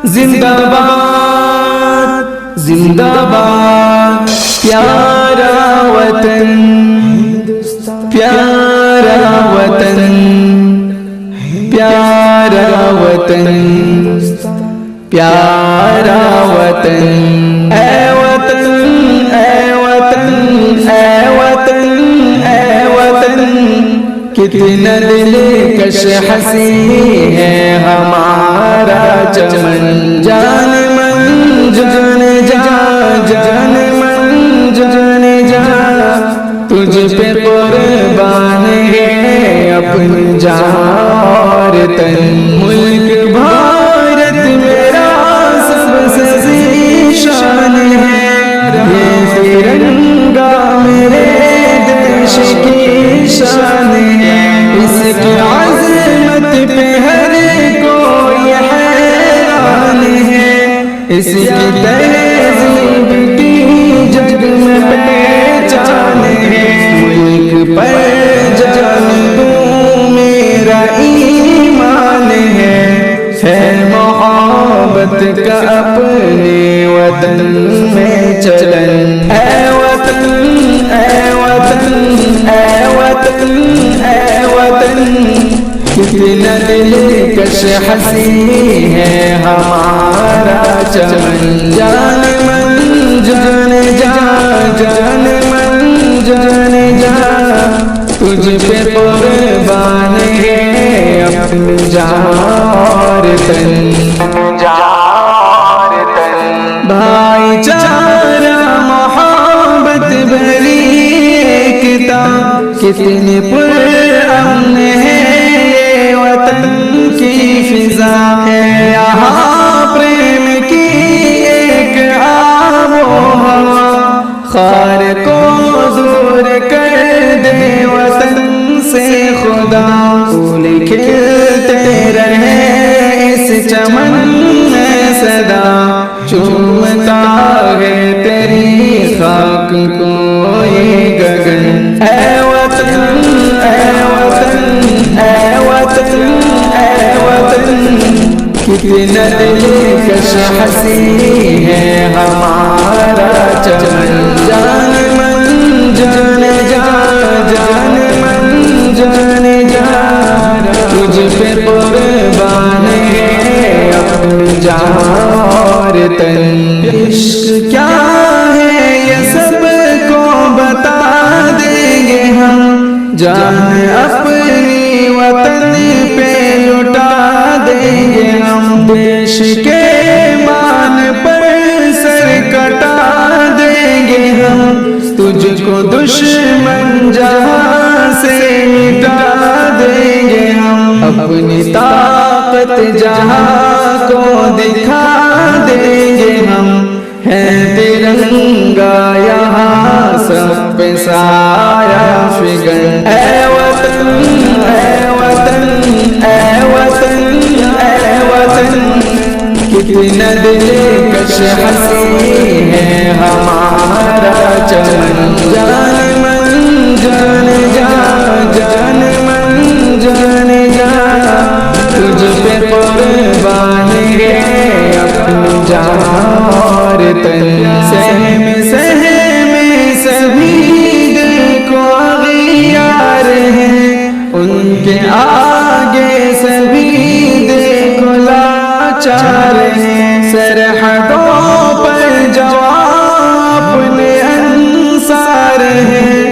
زندہ باد زندہ باد پیارا وطن پیارا وطن پیارا وطن پیارا وطن اے وطن اے وطن اے وطن اے وطن کتنا دلکش ہنسی ہے ہمارا چمن جان من جان جا جان من جان جا تجھ پہ قربان ہے اپنی جان اور تن ملک بھارت میرا سب سے ذیشان ہے یہ ترنگا میرے دیش کی شان ہے اس کی عظمت پہ ہر کوئی حیران ہے اس کی تہذیب کی جگ میں پہچان ہے ملک پر جان دوں میرا ایمان ہے محبت کا اپنے وطن میں چلن اے وطن اے وطن اے وطن اے وطن کتنا دلکش ہنسی ہے ہمارا چمن جان من جان جا جان من جان جا تجھ پہ قربان ہے اپنی جان تن بھائی چارہ محبت بھری ایکتا کتنی پرامن ہے یہ وطن کی فضا ہے یہاں پریم کی ایک آب و ہوا خار کو دور کر دے وطن سے خدا پھول کھلتے رہے اس چمن میں سدا چومتا ہے تیری خاک کو یہ گگن اے وطن اے وطن اے وطن اے وطن کتنا دلکش ہنسی ہے ہمارا چمن جان من جان جا جان من جان جا تجھ پہ قربان ہے اپنی جان تن عشق کیا ہے یہ سب کو بتا دیں گے ہم جان اپنی وطن پہ لٹا دیں گے ہم دیش کے مان پر سر کٹا دیں گے ہم تجھ کو دشمن جہاں سے مٹا دیں گے ہم اپنی طاقت جہاں کو دکھا دیں گے ہم ہے ترنگا یہاں سب پہ سایہ فگن اے وطن اے وطن اے وطن اے وطن کتنا دلکش ہنسی ہے ہمارا چمن جان من جان جا جان من جان جا تجھ پہ قربان ہے اپنی جان تن سہم سہم سبھی دل کو اغیار ہیں ان کے آگے سبھی دل کو لاچار ہیں سرحدوں پر جواب اپنے انصار ہیں